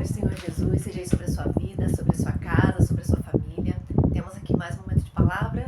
paz do Senhor Jesus seja aí sobre a sua vida, sobre a sua casa, sobre a sua família. Temos aqui mais um momento de palavra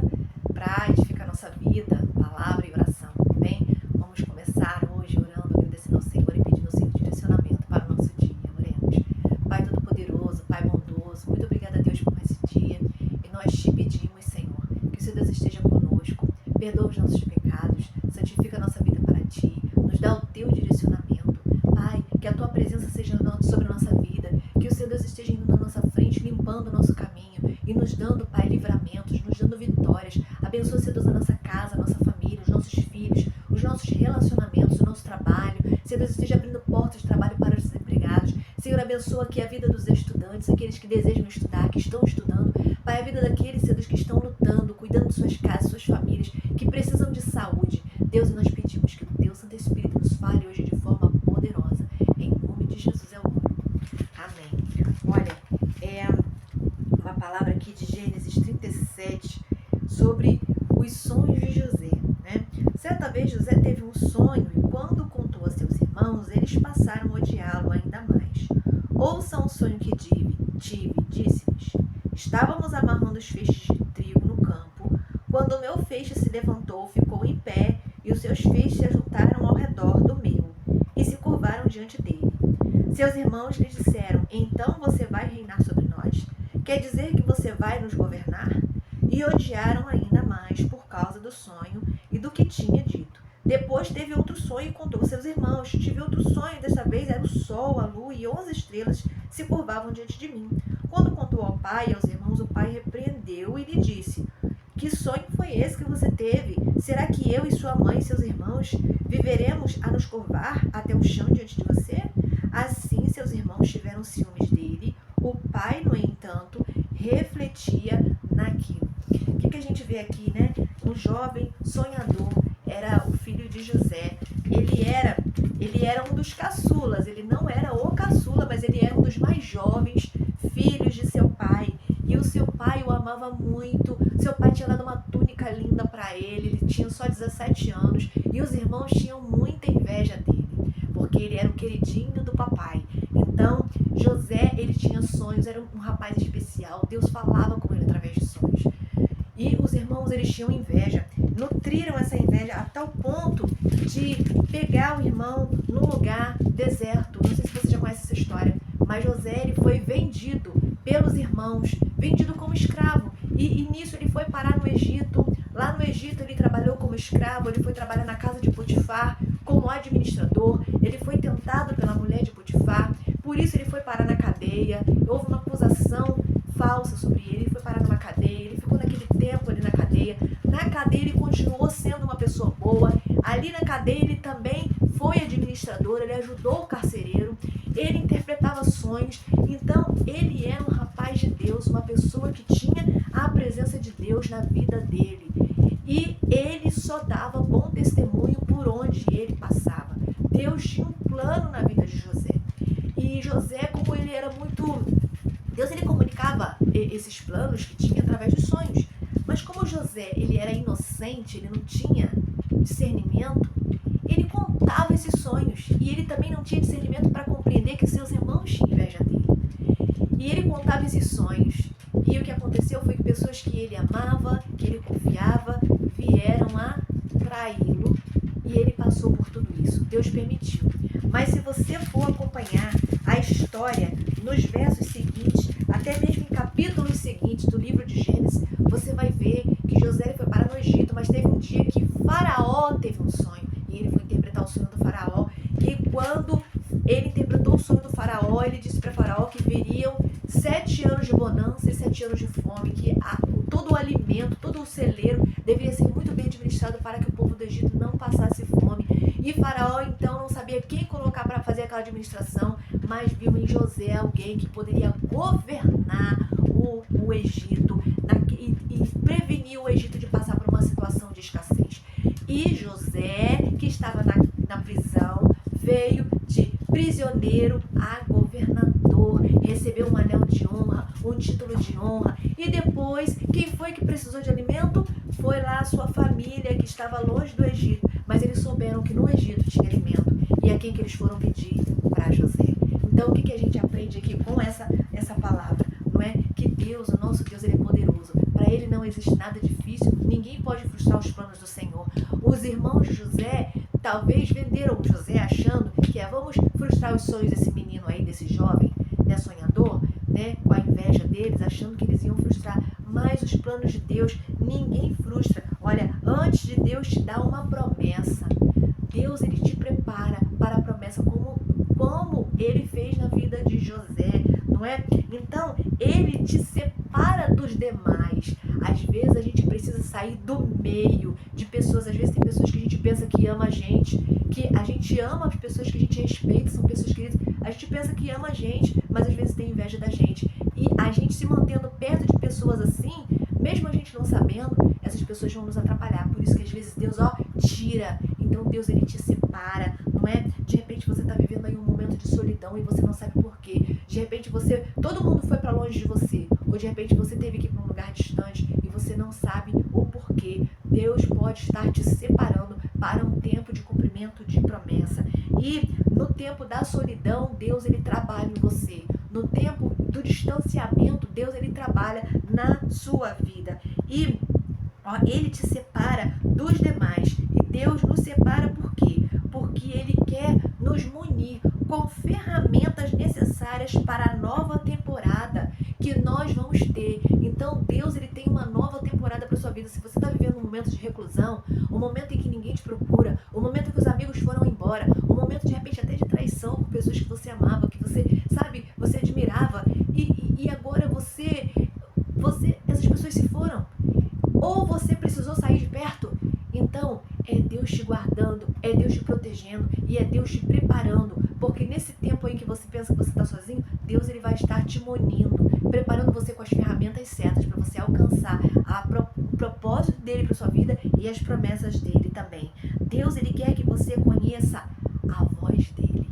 para edificar a nossa vida, palavra e oração, tá bem? Vamos começar hoje orando, agradecendo ao Senhor e pedindo ao Senhor direcionamento para o nosso dia. Oremos. Pai Todo-Poderoso, Pai bondoso, muito obrigada a Deus por esse dia. E nós te pedimos, Senhor, que o Seu Deus esteja conosco, perdoa os nossos pecados, santifica a nossa vida para Ti, nos dá o Teu direcionamento. Pai, que a Tua presença seja sobre a nossa vida, que o Seu Deus esteja indo na nossa frente, limpando o nosso caminho e nos dando, Pai, livramentos, nos dando vitórias. Abençoa, Seu Deus, a nossa casa, a nossa família, os nossos filhos, os nossos relacionamentos, o nosso trabalho. Seu Deus, esteja abrindo portas de trabalho para os desempregados. Senhor, abençoa aqui a vida dos estudantes, aqueles que desejam estudar, que estão estudando. Pai, a vida daqueles, Seu Deus, que estão lutando, cuidando de suas casas, suas famílias, que precisam de saúde. Deus, e nós pedimos que o Teu Santo Espírito nos fale hoje de forma poderosa. Em nome de Jesus é o oro. Amém. Olha, é uma palavra aqui de Gênesis 37 sobre os sonhos de José, né? Certa vez José teve um sonho e quando contou a seus irmãos, eles passaram a odiá-lo ainda mais. Ouçam o sonho que tive, disse-lhes. Estávamos amarrando os feixes de trigo no campo, quando o meu feixe se levantou, ficou em pé, e os seus feixes se juntaram ao redor do meu, e se curvaram diante dele. Seus irmãos lhe disseram, então você vai reinar sobre nós? Quer dizer que você vai nos governar? E odiaram ainda mais por causa do sonho e do que tinha dito. Depois teve outro sonho e contou aos seus irmãos. Tive outro sonho, desta vez era o sol, a lua e 11 estrelas se curvavam diante de mim. Quando contou ao pai e aos irmãos, o pai repreendeu e lhe disse, que sonho foi esse que você teve? Será que eu e sua mãe e seus irmãos viveremos a nos curvar até o chão diante de você? Assim seus irmãos tiveram ciúmes dele. O pai, no entanto, refletia naquilo. O que a gente vê aqui, né? Um jovem sonhador, era o filho de José. Ele era um dos caçulas, ele não era o caçula, mas ele era um dos mais jovens filhos de seu pai. E o seu pai o amava muito. Seu pai tinha dado uma túnica linda para ele tinha só 17 anos. E os irmãos tinham muita inveja dele, porque ele era o queridinho do papai. Então, José, ele tinha sonhos, era um rapaz especial. Deus falava com ele através de sonhos. E os irmãos, eles tinham inveja, nutriram essa inveja a tal ponto de pegar o irmão num lugar deserto. Não sei se você já conhece essa história, mas José, ele foi vendido pelos irmãos, vendido como escravo. E nisso ele foi parar no Egito. Lá no Egito ele trabalhou como escravo, ele foi trabalhar na casa de Potifar como administrador. Ele foi tentado pela mulher de Potifar, por isso ele foi parar na cadeia. Houve uma acusação falsa sobre ele, ele foi parar numa cadeia, ele ficou naquele tempo ali na cadeia. Na cadeia ele continuou sendo uma pessoa boa, ali na cadeia ele também foi administrador, ele ajudou o carcereiro, ele interpretava sonhos. Então ele era um rapaz de Deus, uma pessoa que tinha a presença de Deus na vida dele. E ele só dava bom testemunho por onde ele passava. Deus tinha um plano na vida de José. E José, como ele era muito... Deus, ele comunicava esses planos que tinha através de sonhos. Mas como José, ele era inocente, ele não tinha discernimento, ele contava esses sonhos. E ele também não tinha discernimento para compreender que seus irmãos tinham inveja dele. E ele contava esses sonhos. E o que aconteceu foi que pessoas que ele amava, que ele confiava, vieram a traí-lo. E ele passou por tudo isso. Deus permitiu. Mas se você for acompanhar a história nos versos seguintes, até mesmo em capítulos seguintes do livro de Gênesis, você vai ver que José foi parar no Egito, mas teve um dia que Faraó teve um sonho. E ele foi interpretar o sonho do Faraó. E quando ele interpretou o sonho do Faraó, ele disse para Faraó que viriam 7 anos de bonança e 7 anos de fome, que todo o alimento, todo o celeiro deveria ser muito bem administrado para que o povo do Egito não passasse fome. E Faraó então não sabia quem colocar para fazer aquela administração, mas viu em José alguém que poderia governar o Egito e prevenir o Egito de passar por uma situação de escassez. E José, que estava na prisão, veio de prisioneiro a governador, recebeu um anel de honra, um título de honra. E depois, quem foi que precisou de alimento? Foi lá a sua família, que estava longe do Egito. Mas eles souberam que no Egito tinha alimento. E a quem que eles foram pedir? Para José. Então, o que a gente aprende aprende aqui com essa palavra, não é? Que Deus, o nosso Deus, Ele é poderoso. Para Ele não existe nada difícil, ninguém pode frustrar os planos do Senhor. Os irmãos de José talvez venderam José achando que vamos frustrar os sonhos desse menino aí, desse jovem, né, sonhador, né, com a inveja deles, achando que eles iam frustrar. Mas os planos de Deus, ninguém frustra. Olha, antes de Deus te dar uma promessa, Deus, Ele te prepara para a promessa, como Ele fez na vida de José, não é? Então, Ele te separa dos demais. Às vezes a gente precisa sair do meio de pessoas. Às vezes tem pessoas que a gente pensa que ama a gente, que a gente ama as pessoas que a gente respeita, são pessoas queridas. A gente pensa que ama a gente, mas às vezes tem inveja da gente. E a gente se mantendo perto de pessoas assim, mesmo a gente não sabendo, essas pessoas vão nos atrapalhar. Por isso que às vezes Deus, tira. Então Deus, Ele te separa, não é? De repente você está vivendo aí um momento de solidão e você não sabe por quê. De repente todo mundo foi para longe de você. Ou de repente você teve que ir para um lugar distante e você não sabe o porquê. Deus pode estar te separando para um tempo de cumprimento de promessa. E no tempo da solidão, Deus, Ele trabalha em você. No tempo do distanciamento, Deus, Ele trabalha na sua vida. E Ele te separa dos demais. E Deus nos separa por quê? Porque Ele quer nos munir com ferramentas necessárias para a nova temporada que nós vamos ter. Então Deus, Ele tem uma nova temporada para sua vida. Se você está vivendo um momento de reclusão, um momento em que ninguém te procura, um momento em que os amigos foram embora, um momento de repente até de traição por pessoas que você amava, que você admirava, e agora essas pessoas se foram, ou você precisou sair de perto. Então é Deus te guardando, é Deus te protegendo e é Deus te preparando, porque nesse tempo aí que você pensa que você está sozinho, Deus, Ele vai estar te munindo, preparando você com as ferramentas certas para você alcançar o propósito dele para sua vida e as promessas dele também. Deus, Ele quer que você conheça a voz dele.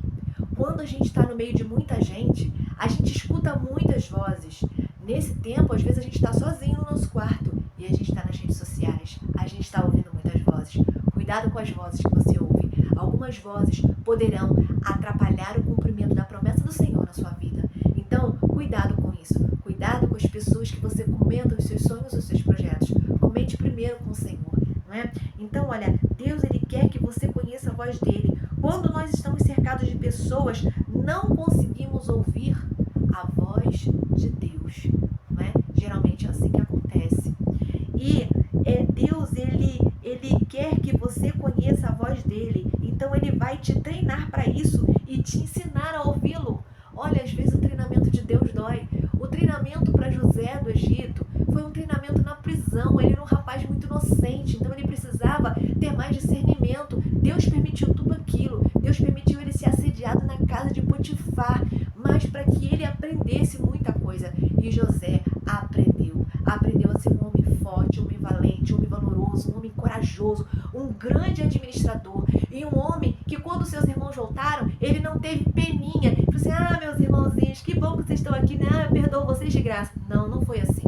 Quando a gente está no meio de muita gente, a gente escuta muitas vozes. Nesse tempo, às vezes a gente está sozinho no nosso quarto e a gente está nas redes sociais, a gente está ouvindo muitas vozes. Cuidado com as vozes que você ouve. Algumas vozes poderão atrapalhar o cumprimento da promessa do Senhor na sua vida. Então, cuidado com isso. Cuidado com as pessoas que você comenta os seus sonhos, os seus projetos. Comente primeiro com o Senhor, não é? Então, olha, Deus, Ele quer que você conheça a voz dele. Quando nós estamos cercados de pessoas, não conseguimos ouvir a voz de Deus, não é? Geralmente é assim que acontece. E Deus, ele quer que você conheça a voz dele. Então Ele vai te treinar para isso e te ensinar a ouvi-lo. Olha, às vezes o treinamento de Deus dói. O treinamento para José do Egito foi um treinamento na prisão. Ele era um rapaz muito inocente, então ele precisava ter mais discernimento. Deus permitiu tudo aquilo. Deus permitiu ele ser assediado na casa de Potifar, mas para que ele aprendesse muita coisa. E José aprendeu a ser um homem forte, um homem valente, um homem valoroso, um homem corajoso, um grande administrador e um homem que, quando seus irmãos voltaram, ele não teve peninha. Ele falou assim: meus irmãozinhos, que bom que vocês estão aqui, né? Eu perdoo vocês de graça. Não, não foi assim.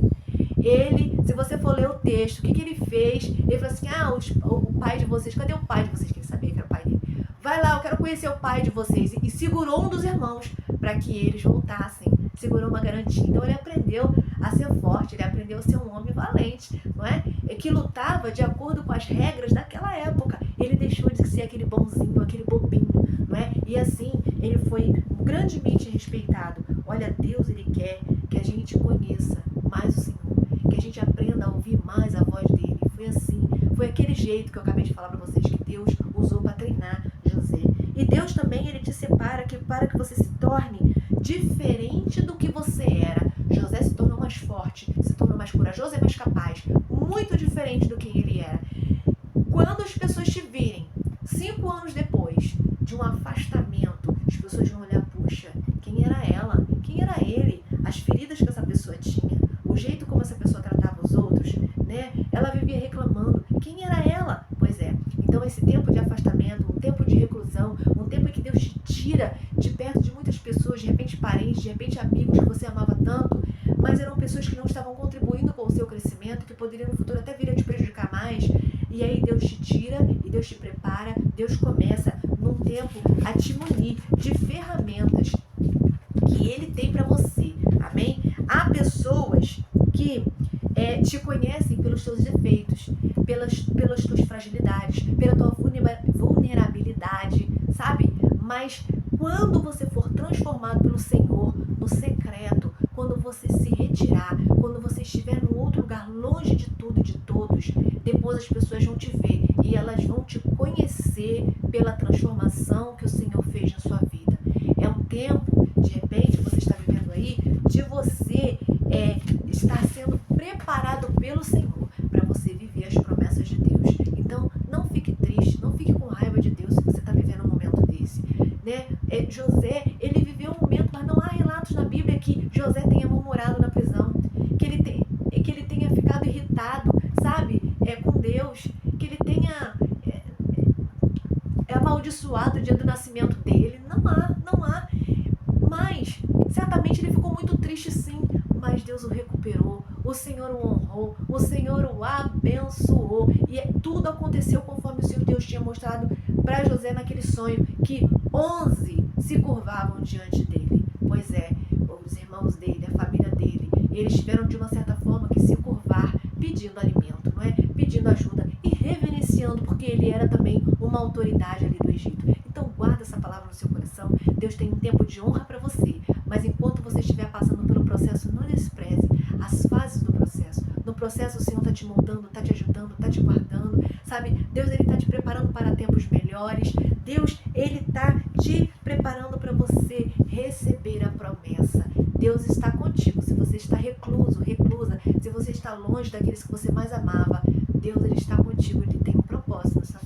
Ele, se você for ler o texto, o que ele fez? Ele falou assim: o pai de vocês, cadê o pai de vocês? Que ele sabia que era o pai dele. Vai lá, eu quero conhecer o pai de vocês. E segurou um dos irmãos para que eles voltassem. Segurou uma garantia. Então ele aprendeu a ser forte, ele aprendeu a ser um homem valente, não é? Que lutava de acordo com as regras daquela época. Ele deixou de ser aquele bonzinho, aquele bobinho, não é? E assim, ele foi grandemente respeitado. Olha, Deus, Ele quer que a gente conheça mais o Senhor, que a gente aprenda a ouvir mais a voz dele. Foi assim, foi aquele jeito que eu acabei de falar para vocês que Deus usou para treinar José. E Deus também, Ele te separa para que você se torne diferente do que você era. José se tornou mais forte, se tornou mais corajoso e mais capaz, muito diferente do que ele era. Quando as pessoas te virem 5 anos depois de um afastamento, as pessoas vão olhar: puxa, quem era ela? Quem era ele? As feridas que essa pessoa tinha, o jeito como essa pessoa tratava os outros, né? Ela vivia reclamando. Quem era ela? Pois é. Então esse tempo de afastamento, um tempo de reclusão, um tempo em que Deus te tira de perto de muitas pessoas, de repente parentes, de repente amigos que você amava tanto, mas eram pessoas que não estavam contribuindo com o seu crescimento, que poderiam no futuro até vir a te prejudicar mais. E aí Deus te tira e Deus te prepara. Deus começa num tempo a te munir de ferramentas que Ele tem te conhecem pelos teus defeitos, pelas tuas fragilidades, pela tua vulnerabilidade, sabe? Mas quando você for transformado pelo Senhor no secreto, quando você se retirar, quando você estiver num outro lugar, longe de tudo e de todos, depois as pessoas vão te ver e elas vão te conhecer pela transformação que o Senhor fez na sua vida. É um tempo, de repente, você está vivendo aí, de você estar sendo preparado pelo Senhor para você viver as promessas de Deus. Então, não fique triste, não fique com raiva de Deus se você está vivendo um momento desse, né? José, ele viveu um momento, mas não há relatos na Bíblia que José tenha murmurado na prisão, que ele tenha ficado irritado, sabe, com Deus, que ele tenha amaldiçoado o dia do nascimento dele. Não há. Mas, certamente ele ficou muito triste, sim, mas Deus o recuperou, o Senhor o honrou, o Senhor o abençoou, e tudo aconteceu conforme o Senhor Deus tinha mostrado para José naquele sonho, que 11 se curvavam diante dele. Pois os irmãos dele, a família dele, eles tiveram de uma certa forma que se curvar, pedindo alimento, não é? Pedindo ajuda e reverenciando, porque ele era também uma autoridade ali do Egito. Então guarda essa palavra no seu coração. Deus tem um tempo de honra para você, mas enquanto você estiver passando pelo processo, não despreze as fases do processo. No processo o Senhor está te moldando, está te ajudando, está te guardando, sabe? Deus, ele está te preparando para tempos melhores. Deus, ele está te preparando para você receber a promessa. Deus está contigo. Se você está recluso, reclusa, se você está longe daqueles que você mais amava, Deus, ele está contigo. Ele tem um propósito nessa